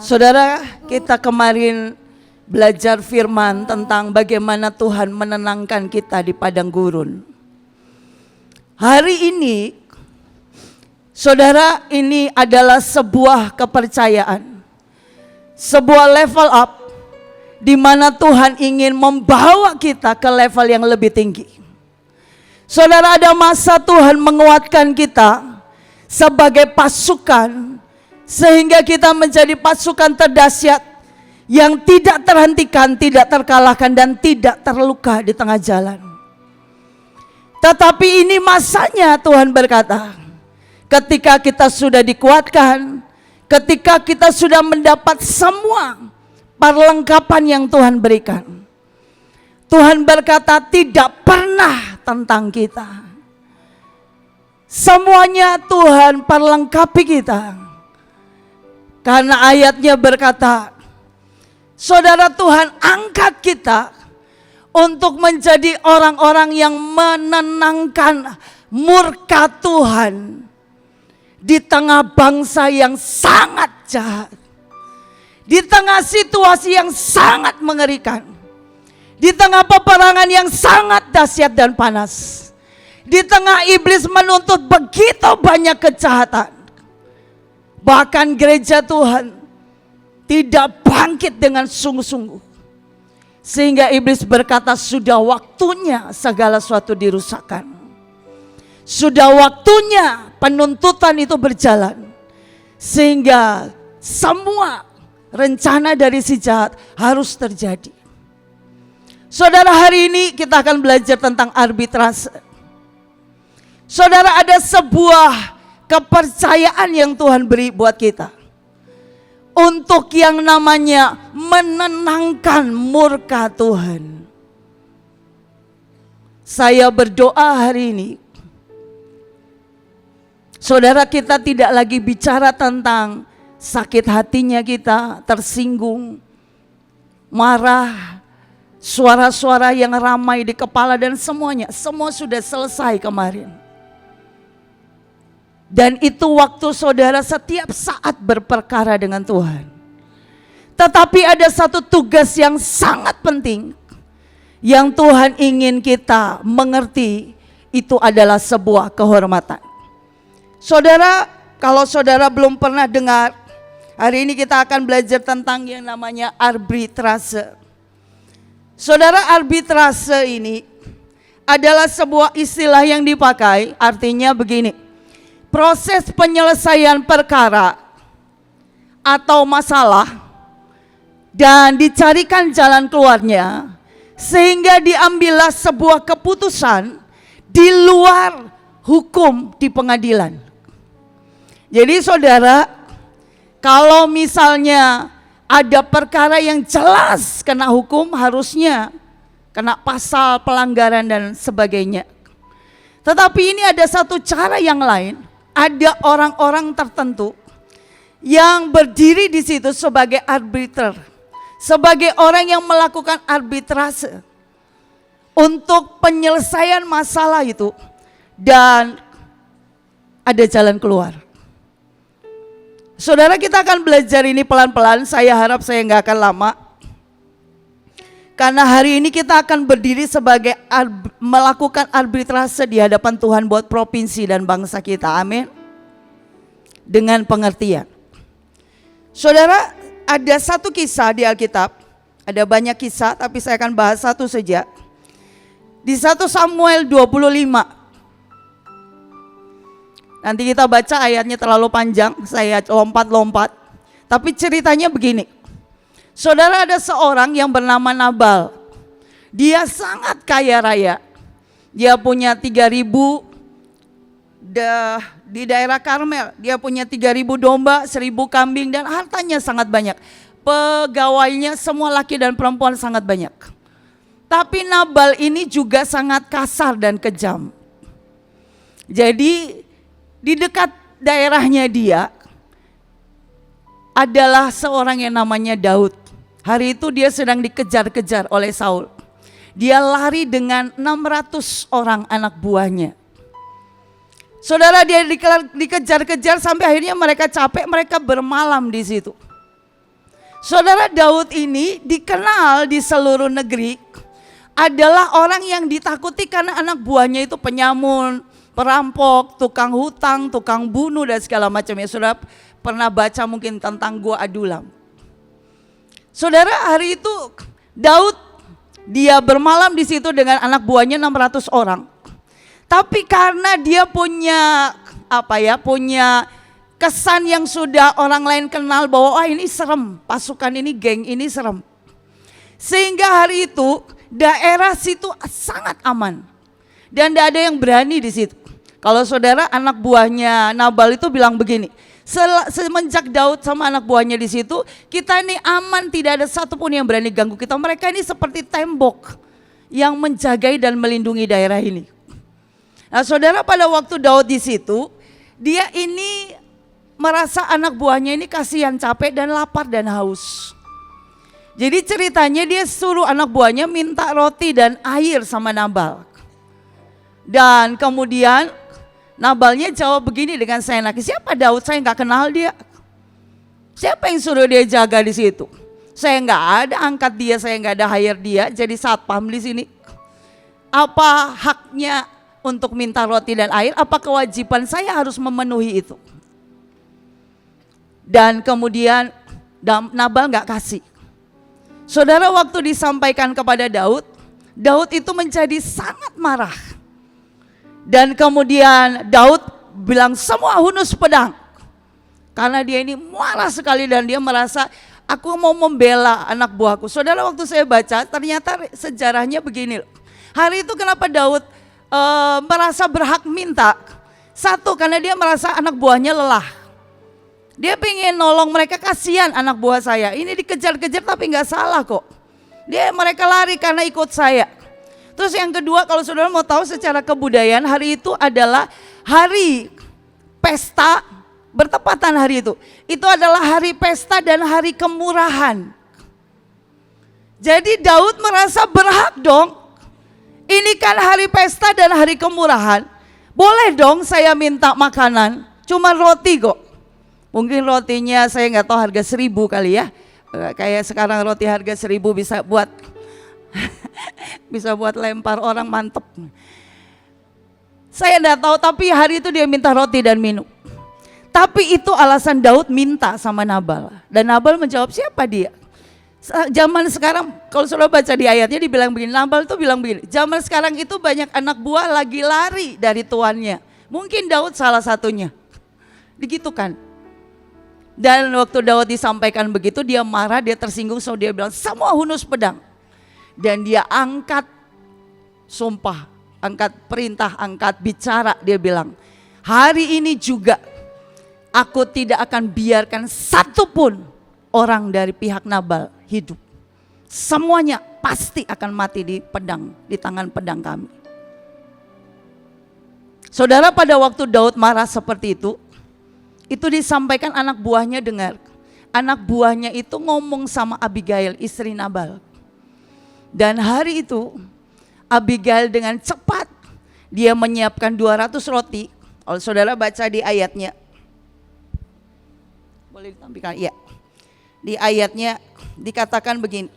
Saudara, kita kemarin belajar firman tentang bagaimana Tuhan menenangkan kita di padang gurun. Hari ini, saudara, ini adalah sebuah kepercayaan, sebuah level up di mana Tuhan ingin membawa kita ke level yang lebih tinggi. Saudara, ada masa Tuhan menguatkan kita sebagai pasukan sehingga kita menjadi pasukan terdahsyat yang tidak terhentikan, tidak terkalahkan dan tidak terluka di tengah jalan. Tetapi ini masanya Tuhan berkata, ketika kita sudah dikuatkan, ketika kita sudah mendapat semua perlengkapan yang Tuhan berikan, Tuhan berkata tidak pernah tentang kita. Semuanya Tuhan perlengkapi kita. Karena ayatnya berkata, saudara, Tuhan angkat kita untuk menjadi orang-orang yang menenangkan murka Tuhan di tengah bangsa yang sangat jahat, di tengah situasi yang sangat mengerikan, di tengah peperangan yang sangat dahsyat dan panas, di tengah iblis menuntut begitu banyak kejahatan. Bahkan gereja Tuhan tidak bangkit dengan sungguh-sungguh, sehingga iblis berkata sudah waktunya segala sesuatu dirusakkan. Sudah waktunya penuntutan itu berjalan, sehingga semua rencana dari si jahat harus terjadi. Saudara, hari ini kita akan belajar tentang arbitrase. Saudara, ada sebuah kepercayaan yang Tuhan beri buat kita untuk yang namanya menenangkan murka Tuhan. Saya berdoa hari ini, saudara, kita tidak lagi bicara tentang sakit hatinya kita, tersinggung, marah, suara-suara yang ramai di kepala dan semuanya, semua sudah selesai kemarin. Dan itu waktu saudara setiap saat berperkara dengan Tuhan. Tetapi ada satu tugas yang sangat penting yang Tuhan ingin kita mengerti, itu adalah sebuah kehormatan. Saudara, kalau saudara belum pernah dengar, hari ini kita akan belajar tentang yang namanya arbitrase. Saudara, arbitrase ini adalah sebuah istilah yang dipakai, artinya begini: proses penyelesaian perkara atau masalah dan dicarikan jalan keluarnya, sehingga diambillah sebuah keputusan di luar hukum di pengadilan. Jadi saudara, kalau misalnya ada perkara yang jelas kena hukum, harusnya kena pasal pelanggaran dan sebagainya. Tetapi ini ada satu cara yang lain. Ada orang-orang tertentu yang berdiri di situ sebagai arbiter, sebagai orang yang melakukan arbitrase untuk penyelesaian masalah itu, dan ada jalan keluar. Saudara, kita akan belajar ini pelan-pelan. Saya harap saya nggak akan lama, karena hari ini kita akan berdiri sebagai melakukan arbitrase di hadapan Tuhan buat provinsi dan bangsa kita. Amin. Dengan pengertian. Saudara, ada satu kisah di Alkitab. Ada banyak kisah, tapi saya akan bahas satu saja. Di 1 Samuel 25. Nanti kita baca ayatnya terlalu panjang, saya lompat-lompat. Tapi ceritanya begini. Saudara, ada seorang yang bernama Nabal. Dia sangat kaya raya. Dia punya 3.000 di daerah Karmel. Dia punya 3.000 domba, 1.000 kambing, dan hartanya sangat banyak. Pegawainya semua laki dan perempuan sangat banyak. Tapi Nabal ini juga sangat kasar dan kejam. Jadi di dekat daerahnya dia adalah seorang yang namanya Daud. Hari itu dia sedang dikejar-kejar oleh Saul. Dia lari dengan 600 orang anak buahnya. Saudara, dia dikejar-kejar sampai akhirnya mereka capek, mereka bermalam di situ. Saudara, Daud ini dikenal di seluruh negeri adalah orang yang ditakuti karena anak buahnya itu penyamun, perampok, tukang hutang, tukang bunuh dan segala macamnya. Saudara pernah baca mungkin tentang Gua Adulam. Saudara, hari itu Daud dia bermalam di situ dengan anak buahnya 600 orang. Tapi karena dia punya punya kesan yang sudah orang lain kenal bahwa ini serem, pasukan ini, geng ini serem. Sehingga hari itu daerah situ sangat aman dan tidak ada yang berani di situ. Kalau saudara, anak buahnya Nabal itu bilang begini, semenjak Daud sama anak buahnya di situ, kita ini aman, tidak ada satupun yang berani ganggu kita. Mereka ini seperti tembok yang menjagai dan melindungi daerah ini. Nah, saudara, pada waktu Daud di situ, dia ini merasa anak buahnya ini kasihan, capek dan lapar dan haus. Jadi ceritanya dia suruh anak buahnya minta roti dan air sama Nabal. Dan kemudian Nabalnya jawab begini dengan seenaknya, siapa Daud? Saya nggak kenal dia. Siapa yang suruh dia jaga di situ? Saya nggak ada angkat dia, saya nggak ada hire dia jadi satpam di sini. Apa haknya untuk minta roti dan air? Apa kewajiban saya harus memenuhi itu? Dan kemudian Nabal nggak kasih. Saudara, waktu disampaikan kepada Daud, Daud itu menjadi sangat marah. Dan kemudian Daud bilang semua hunus pedang. Karena dia ini marah sekali dan dia merasa aku mau membela anak buahku. Saudara, waktu saya baca ternyata sejarahnya begini. Hari itu kenapa Daud merasa berhak minta? Satu, karena dia merasa anak buahnya lelah. Dia pengen nolong mereka, kasihan anak buah saya. Ini dikejar-kejar tapi nggak salah kok. Mereka lari karena ikut saya. Terus yang kedua, kalau saudara mau tahu secara kebudayaan, hari itu adalah hari pesta, bertepatan hari itu. Itu adalah hari pesta dan hari kemurahan. Jadi Daud merasa berhak dong. Ini kan hari pesta dan hari kemurahan. Boleh dong saya minta makanan, cuma roti kok. Mungkin rotinya saya nggak tahu harga 1.000 kali ya. Kayak sekarang roti harga 1.000 bisa buat bisa buat lempar orang, mantep. Saya enggak tahu, tapi hari itu dia minta roti dan minum. Tapi itu alasan Daud minta sama Nabal. Dan Nabal menjawab, siapa dia? Zaman sekarang kalau saudara baca di ayatnya dibilang begini, Nabal itu bilang begini, zaman sekarang itu banyak anak buah lagi lari dari tuannya. Mungkin Daud salah satunya. Begitu kan? Dan waktu Daud disampaikan begitu, dia marah, dia tersinggung, so dia bilang semua hunus pedang. Dan dia angkat sumpah, angkat perintah, angkat bicara. Dia bilang, hari ini juga aku tidak akan biarkan satupun orang dari pihak Nabal hidup. Semuanya pasti akan mati di pedang, di tangan pedang kami. Saudara, pada waktu Daud marah seperti itu disampaikan anak buahnya dengar. Anak buahnya itu ngomong sama Abigail, istri Nabal. Dan hari itu Abigail dengan cepat dia menyiapkan 200 roti. Kalau saudara baca di ayatnya, boleh ditampilkan? Iya. Di ayatnya dikatakan begini.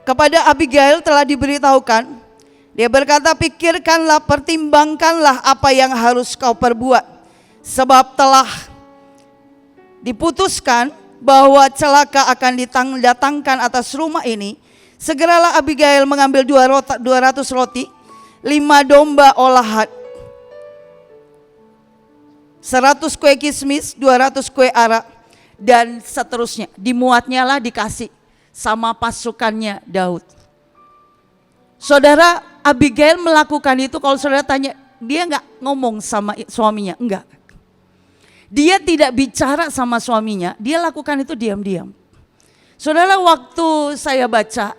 Kepada Abigail telah diberitahukan, dia berkata, pikirkanlah, pertimbangkanlah apa yang harus kau perbuat. Sebab telah diputuskan bahwa celaka akan didatangkan atas rumah ini. Segeralah Abigail mengambil 200 roti, 5 domba olahan, 100 kue kismis, 200 kue arak, dan seterusnya. Dimuatnya lah dikasih sama pasukannya Daud. Saudara, Abigail melakukan itu. Kalau saudara tanya, dia nggak ngomong sama suaminya, enggak. Dia tidak bicara sama suaminya, dia lakukan itu diam-diam. Saudara, waktu saya baca,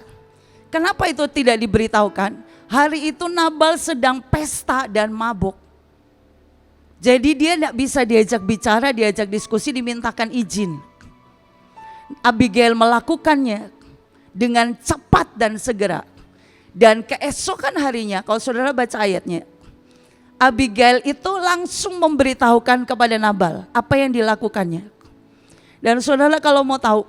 kenapa itu tidak diberitahukan? Hari itu Nabal sedang pesta dan mabuk. Jadi dia tidak bisa diajak bicara, diajak diskusi, dimintakan izin. Abigail melakukannya dengan cepat dan segera. Dan keesokan harinya, kalau saudara baca ayatnya, Abigail itu langsung memberitahukan kepada Nabal apa yang dilakukannya. Dan saudara kalau mau tahu,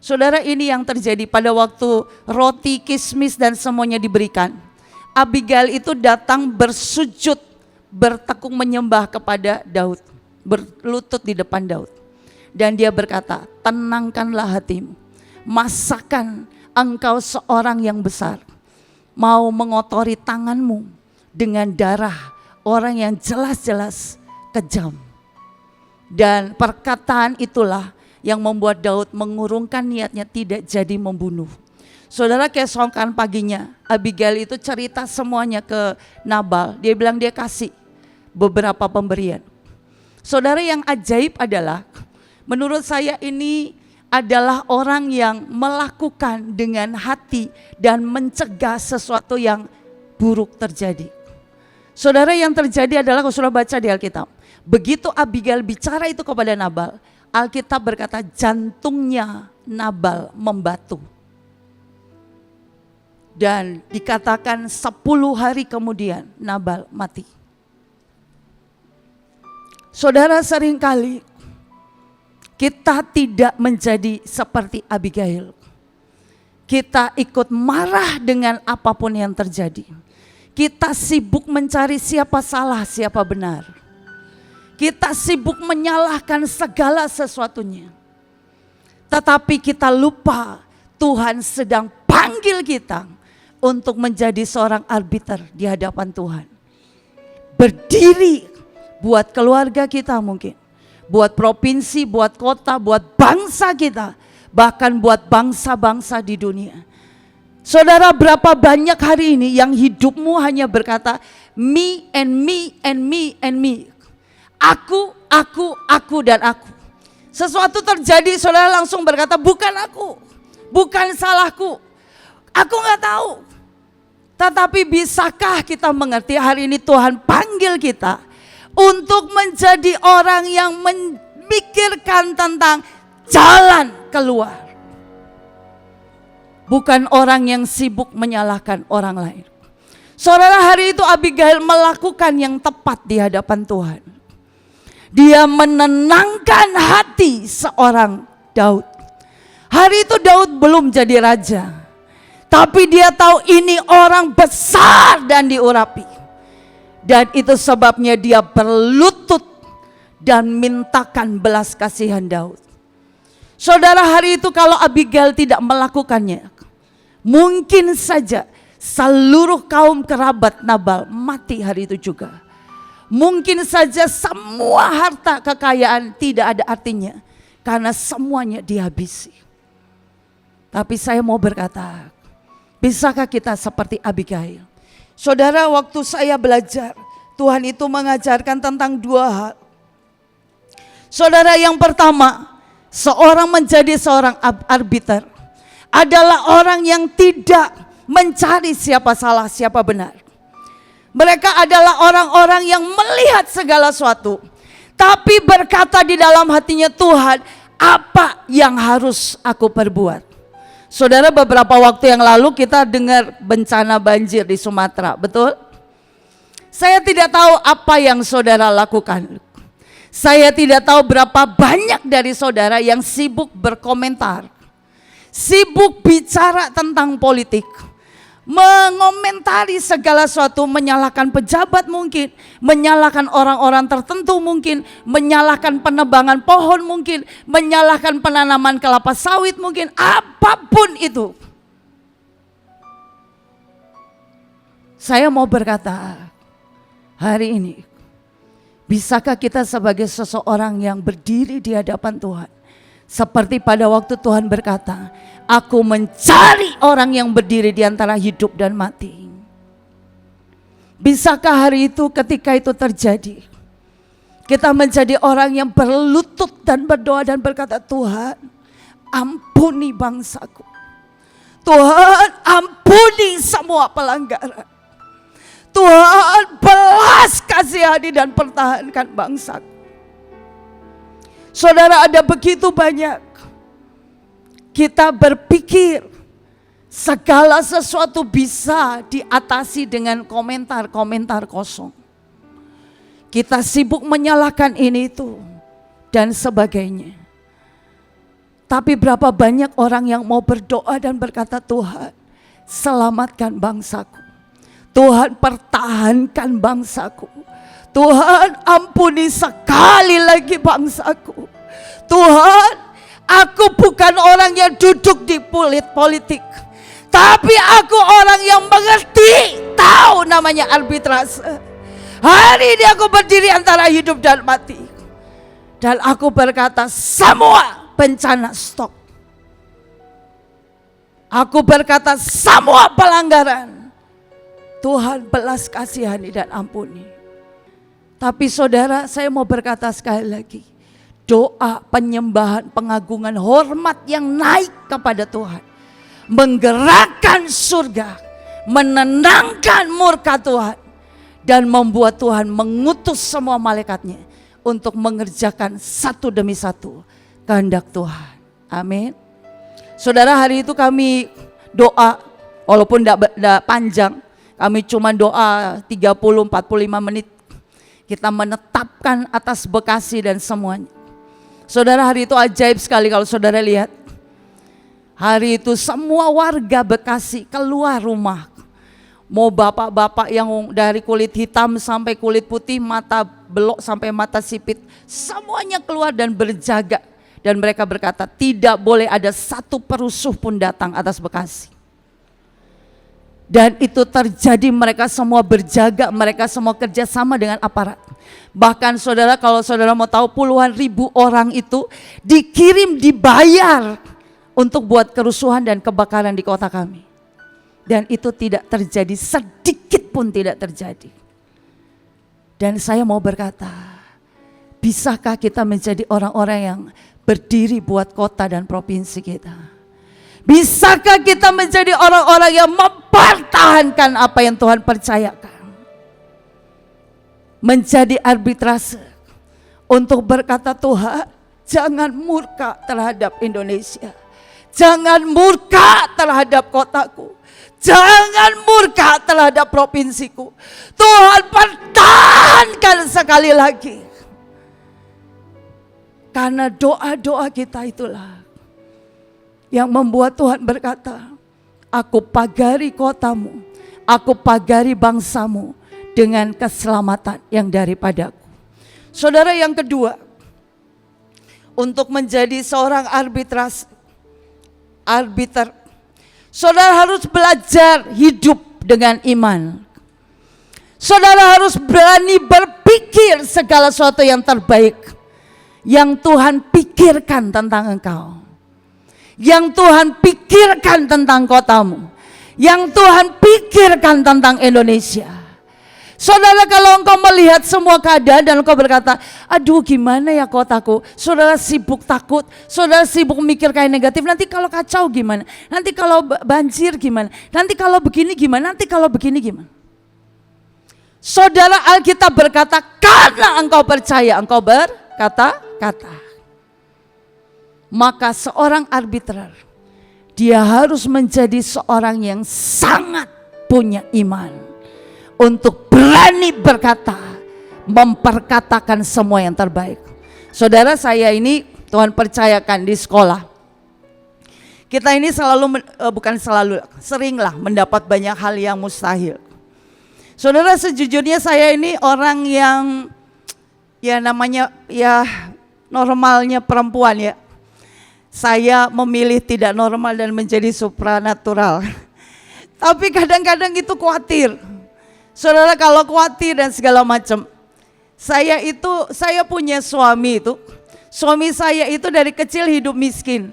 saudara ini yang terjadi pada waktu roti, kismis dan semuanya diberikan. Abigail itu datang bersujud, bertekuk menyembah kepada Daud, berlutut di depan Daud. Dan dia berkata, tenangkanlah hatimu, masakan engkau seorang yang besar, mau mengotori tanganmu dengan darah orang yang jelas-jelas kejam. Dan perkataan itulah yang membuat Daud mengurungkan niatnya tidak jadi membunuh. Saudara, keesokan paginya Abigail itu cerita semuanya ke Nabal. Dia bilang dia kasih beberapa pemberian. Saudara, yang ajaib adalah, menurut saya ini adalah orang yang melakukan dengan hati dan mencegah sesuatu yang buruk terjadi. Saudara, yang terjadi adalah, kalau saudara baca di Alkitab, begitu Abigail bicara itu kepada Nabal, Alkitab berkata jantungnya Nabal membatu. Dan dikatakan 10 hari kemudian Nabal mati. Saudara, seringkali kita tidak menjadi seperti Abigail. Kita ikut marah dengan apapun yang terjadi. Kita sibuk mencari siapa salah, siapa benar. Kita sibuk menyalahkan segala sesuatunya. Tetapi kita lupa Tuhan sedang panggil kita untuk menjadi seorang arbiter di hadapan Tuhan. Berdiri buat keluarga kita mungkin, buat provinsi, buat kota, buat bangsa kita, bahkan buat bangsa-bangsa di dunia. Saudara, berapa banyak hari ini yang hidupmu hanya berkata me and me and me and me. Aku dan aku. Sesuatu terjadi, saudara langsung berkata bukan aku, bukan salahku, aku gak tahu. Tetapi bisakah kita mengerti hari ini Tuhan panggil kita untuk menjadi orang yang memikirkan tentang jalan keluar. Bukan orang yang sibuk menyalahkan orang lain. Saudara, hari itu Abigail melakukan yang tepat di hadapan Tuhan. Dia menenangkan hati seorang Daud. Hari itu Daud belum jadi raja, tapi dia tahu ini orang besar dan diurapi. Dan itu sebabnya dia berlutut dan mintakan belas kasihan Daud. Saudara, hari itu kalau Abigail tidak melakukannya, mungkin saja seluruh kaum kerabat Nabal mati hari itu juga. Mungkin saja semua harta kekayaan tidak ada artinya karena semuanya dihabisi. Tapi saya mau berkata, bisakah kita seperti Abigail? Saudara, waktu saya belajar, Tuhan itu mengajarkan tentang 2 hal. Saudara, yang pertama, seorang menjadi seorang arbiter adalah orang yang tidak mencari siapa salah, siapa benar. Mereka adalah orang-orang yang melihat segala sesuatu, tapi berkata di dalam hatinya, Tuhan, apa yang harus aku perbuat? Saudara, beberapa waktu yang lalu kita dengar bencana banjir di Sumatera, betul? Saya tidak tahu apa yang saudara lakukan. Saya tidak tahu berapa banyak dari saudara yang sibuk berkomentar, sibuk bicara tentang politik, mengomentari segala sesuatu, menyalahkan pejabat mungkin, menyalahkan orang-orang tertentu mungkin, menyalahkan penebangan pohon mungkin, menyalahkan penanaman kelapa sawit mungkin, apapun itu. Saya mau berkata, hari ini, bisakah kita sebagai seseorang yang berdiri di hadapan Tuhan, seperti pada waktu Tuhan berkata, aku mencari orang yang berdiri di antara hidup dan mati. Bisakah hari itu ketika itu terjadi, kita menjadi orang yang berlutut dan berdoa dan berkata, Tuhan, ampuni bangsaku. Tuhan, ampuni semua pelanggaran. Tuhan, belas kasihani dan pertahankan bangsaku. Saudara, ada begitu banyak kita berpikir segala sesuatu bisa diatasi dengan komentar-komentar kosong. Kita sibuk menyalahkan ini itu dan sebagainya. Tapi berapa banyak orang yang mau berdoa dan berkata, Tuhan selamatkan bangsaku, Tuhan pertahankan bangsaku, Tuhan ampuni sekali lagi bangsaku. Tuhan, aku bukan orang yang duduk di politik, tapi aku orang yang mengerti, tahu namanya arbitrase. Hari ini aku berdiri antara hidup dan mati, dan aku berkata semua bencana stop. Aku berkata semua pelanggaran, Tuhan belas kasihani dan ampuni. Tapi saudara, saya mau berkata sekali lagi, doa, penyembahan, pengagungan, hormat yang naik kepada Tuhan menggerakkan surga, menenangkan murka Tuhan, dan membuat Tuhan mengutus semua malaikatnya untuk mengerjakan satu demi satu kehendak Tuhan. Amin. Saudara, hari itu kami doa, walaupun tidak panjang, kami cuma doa 30-45 menit. Kita menetapkan atas Bekasi dan semuanya. Saudara, hari itu ajaib sekali kalau saudara lihat. Hari itu semua warga Bekasi keluar rumah. Mau bapak-bapak yang dari kulit hitam sampai kulit putih, mata belok sampai mata sipit, semuanya keluar dan berjaga. Dan mereka berkata, tidak boleh ada satu perusuh pun datang atas Bekasi. Dan itu terjadi, mereka semua berjaga, mereka semua kerjasama dengan aparat. Bahkan saudara, kalau saudara mau tahu, puluhan ribu orang itu dikirim, dibayar untuk buat kerusuhan dan kebakaran di kota kami. Dan itu tidak terjadi, sedikit pun tidak terjadi. Dan saya mau berkata, bisakah kita menjadi orang-orang yang berdiri buat kota dan provinsi kita? Bisakah kita menjadi orang-orang yang mempertahankan apa yang Tuhan percayakan? Menjadi arbitrase untuk berkata, Tuhan jangan murka terhadap Indonesia, jangan murka terhadap kotaku, jangan murka terhadap provinsiku. Tuhan pertahankan sekali lagi. Karena doa-doa kita itulah yang membuat Tuhan berkata, aku pagari kotamu, aku pagari bangsamu dengan keselamatan yang daripadaku. Saudara, yang kedua, untuk menjadi seorang arbiter, saudara harus belajar hidup dengan iman. Saudara harus berani berpikir segala sesuatu yang terbaik yang Tuhan pikirkan tentang engkau, yang Tuhan pikirkan tentang kotamu, yang Tuhan pikirkan tentang Indonesia. Saudara, kalau engkau melihat semua keadaan dan engkau berkata, aduh gimana ya kotaku, saudara sibuk takut, saudara sibuk mikir kayak negatif, nanti kalau kacau gimana, nanti kalau banjir gimana, nanti kalau begini gimana, nanti kalau begini gimana. Saudara, Alkitab berkata, karena engkau percaya, engkau berkata-kata. Maka seorang arbiter, dia harus menjadi seorang yang sangat punya iman untuk berani berkata, memperkatakan semua yang terbaik. Saudara, saya ini Tuhan percayakan di sekolah, kita ini seringlah mendapat banyak hal yang mustahil. Saudara, sejujurnya saya ini orang yang namanya normalnya perempuan ya. Saya memilih tidak normal dan menjadi supranatural. Tapi kadang-kadang itu khawatir. Saudara, kalau khawatir dan segala macam. Saya punya suami itu. Suami saya itu dari kecil hidup miskin.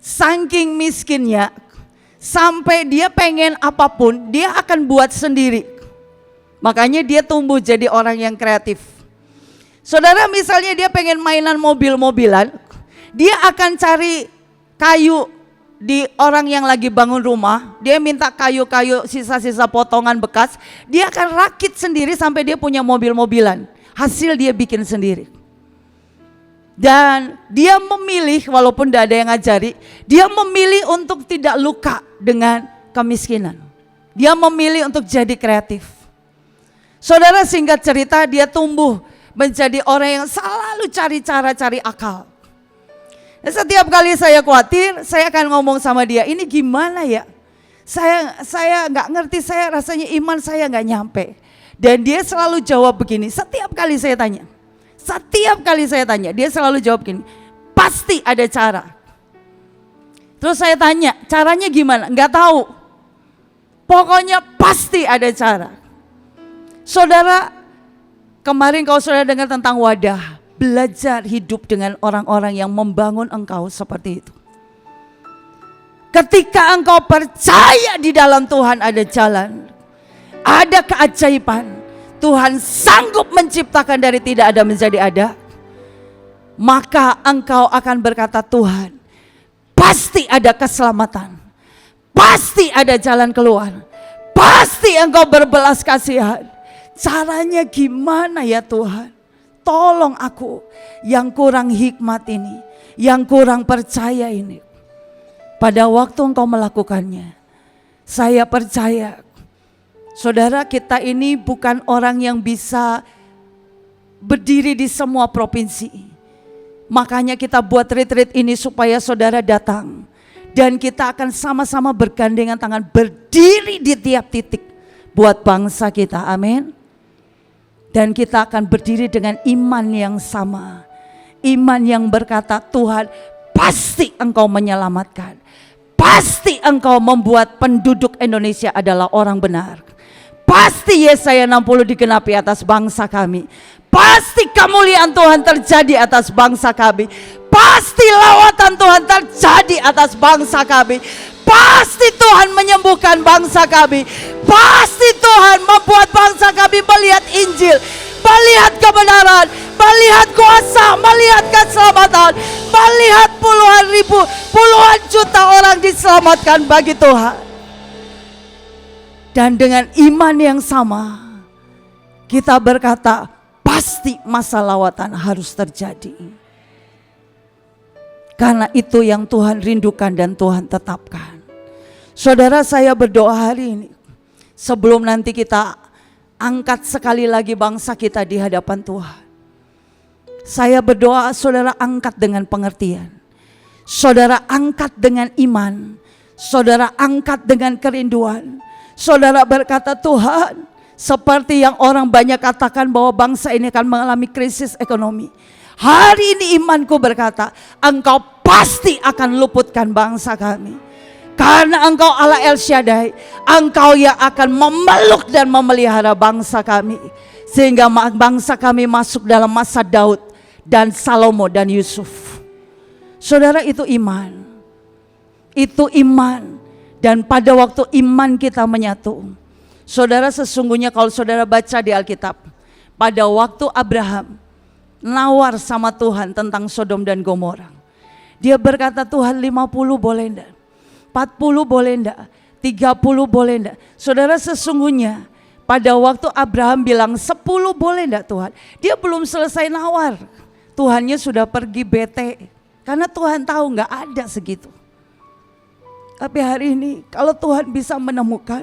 Saking miskinnya, sampai dia pengen apapun, dia akan buat sendiri. Makanya dia tumbuh jadi orang yang kreatif. Saudara, misalnya dia pengen mainan mobil-mobilan, dia akan cari kayu di orang yang lagi bangun rumah. Dia minta kayu-kayu, sisa-sisa potongan bekas. Dia akan rakit sendiri sampai dia punya mobil-mobilan. Hasil dia bikin sendiri. Dan dia memilih, walaupun tidak ada yang ngajari, dia memilih untuk tidak luka dengan kemiskinan. Dia memilih untuk jadi kreatif. Saudara, singkat cerita, dia tumbuh menjadi orang yang selalu cari cara, cari akal. Setiap kali saya khawatir, saya akan ngomong sama dia, ini gimana ya? Saya nggak ngerti, saya rasanya iman saya nggak nyampe. Dan dia selalu jawab begini, setiap kali saya tanya, dia selalu jawab begini, pasti ada cara. Terus saya tanya, caranya gimana? Nggak tahu. Pokoknya pasti ada cara. Saudara, kemarin kalau saudara dengar tentang wadah, belajar hidup dengan orang-orang yang membangun engkau seperti itu. Ketika engkau percaya di dalam Tuhan ada jalan, ada keajaiban, Tuhan sanggup menciptakan dari tidak ada menjadi ada, maka engkau akan berkata, Tuhan, pasti ada keselamatan, pasti ada jalan keluar, pasti engkau berbelas kasihan. Caranya gimana ya Tuhan? Tolong aku yang kurang hikmat ini, yang kurang percaya ini. Pada waktu engkau melakukannya, saya percaya, saudara, kita ini bukan orang yang bisa berdiri di semua provinsi. Makanya kita buat retreat ini supaya saudara datang. Dan kita akan sama-sama bergandengan tangan berdiri di tiap titik buat bangsa kita, amin. Dan kita akan berdiri dengan iman yang sama. Iman yang berkata, Tuhan pasti engkau menyelamatkan. Pasti engkau membuat penduduk Indonesia adalah orang benar. Pasti Yesaya 60 digenapi atas bangsa kami. Pasti kemuliaan Tuhan terjadi atas bangsa kami. Pasti lawatan Tuhan terjadi atas bangsa kami. Pasti Tuhan menyembuhkan bangsa kami. Pasti Tuhan membuat bangsa kami melihat Injil, melihat kebenaran, melihat kuasa, melihat keselamatan, melihat puluhan ribu, puluhan juta orang diselamatkan bagi Tuhan. Dan dengan iman yang sama, kita berkata, pasti masa lawatan harus terjadi. Karena itu yang Tuhan rindukan dan Tuhan tetapkan. Saudara, saya berdoa hari ini, sebelum nanti kita angkat sekali lagi bangsa kita di hadapan Tuhan. Saya berdoa saudara angkat dengan pengertian. Saudara angkat dengan iman. Saudara angkat dengan kerinduan. Saudara berkata, Tuhan, seperti yang orang banyak katakan bahwa bangsa ini akan mengalami krisis ekonomi. Hari ini imanku berkata, engkau pasti akan luputkan bangsa kami. Karena engkau Allah El Shaddai, engkau yang akan memeluk dan memelihara bangsa kami. Sehingga bangsa kami masuk dalam masa Daud dan Salomo dan Yusuf. Saudara, itu iman. Itu iman. Dan pada waktu iman kita menyatu, saudara, sesungguhnya kalau saudara baca di Alkitab, pada waktu Abraham nawar sama Tuhan tentang Sodom dan Gomora, dia berkata, Tuhan 50 boleh enggak? 40 boleh enggak? 30 boleh enggak? Saudara, sesungguhnya pada waktu Abraham bilang 10 boleh enggak Tuhan, dia belum selesai nawar, Tuhannya sudah pergi bete. Karena Tuhan tahu enggak ada segitu. Tapi hari ini kalau Tuhan bisa menemukan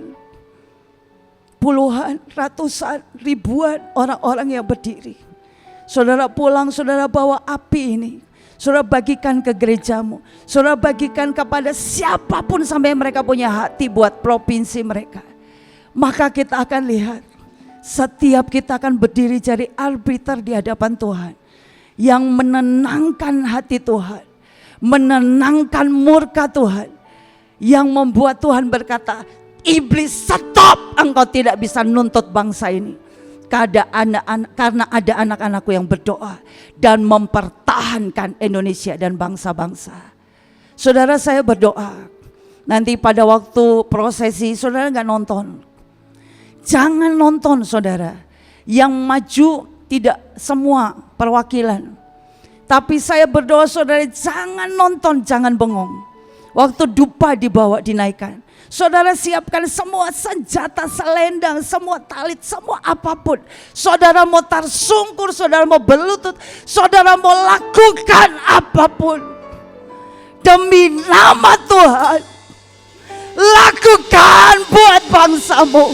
puluhan, ratusan, ribuan orang-orang yang berdiri, saudara pulang, saudara bawa api ini, saudara bagikan ke gerejamu, saudara bagikan kepada siapapun sampai mereka punya hati buat provinsi mereka. Maka kita akan lihat, setiap kita akan berdiri jadi arbiter di hadapan Tuhan, yang menenangkan hati Tuhan, menenangkan murka Tuhan, yang membuat Tuhan berkata, iblis stop, engkau tidak bisa nuntut bangsa ini. Karena ada anak-anakku yang berdoa dan mempertahankan Indonesia dan bangsa-bangsa. Saudara, saya berdoa nanti pada waktu prosesi saudara gak nonton. Jangan nonton saudara. Yang maju tidak semua perwakilan. Tapi saya berdoa saudara, jangan nonton, jangan bengong. Waktu dupa dibawa dinaikkan, saudara siapkan semua senjata, selendang, semua talit, semua apapun. Saudara mau tarsungkur, saudara mau berlutut, saudara mau lakukan apapun demi nama Tuhan. Lakukan buat bangsamu,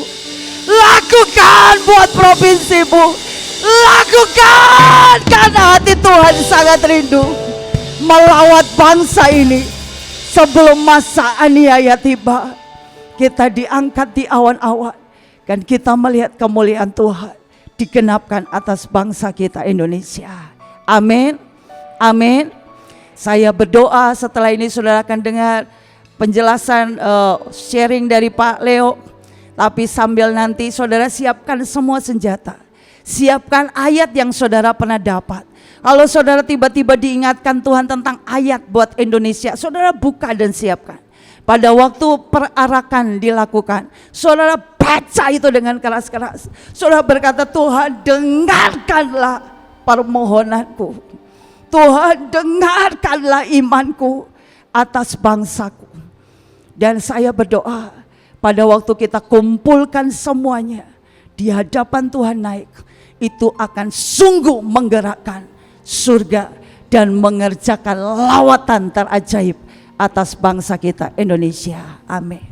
lakukan buat provinsimu, lakukan karena hati Tuhan sangat rindu. melawat bangsa ini sebelum masa aniaya tiba. Kita diangkat di awan-awan dan kita melihat kemuliaan Tuhan digenapkan atas bangsa kita Indonesia. Amin. Amin. Saya berdoa setelah ini saudara akan dengar penjelasan sharing dari Pak Leo. Tapi sambil nanti saudara siapkan semua senjata. Siapkan ayat yang saudara pernah dapat. Kalau saudara tiba-tiba diingatkan Tuhan tentang ayat buat Indonesia, saudara buka dan siapkan. Pada waktu perarakan dilakukan, saudara baca itu dengan keras-keras. Saudara berkata, Tuhan dengarkanlah permohonanku. Tuhan dengarkanlah imanku atas bangsaku. Dan saya berdoa pada waktu kita kumpulkan semuanya di hadapan Tuhan naik, itu akan sungguh menggerakkan surga dan mengerjakan lawatan terajaib atas bangsa kita Indonesia. Amin.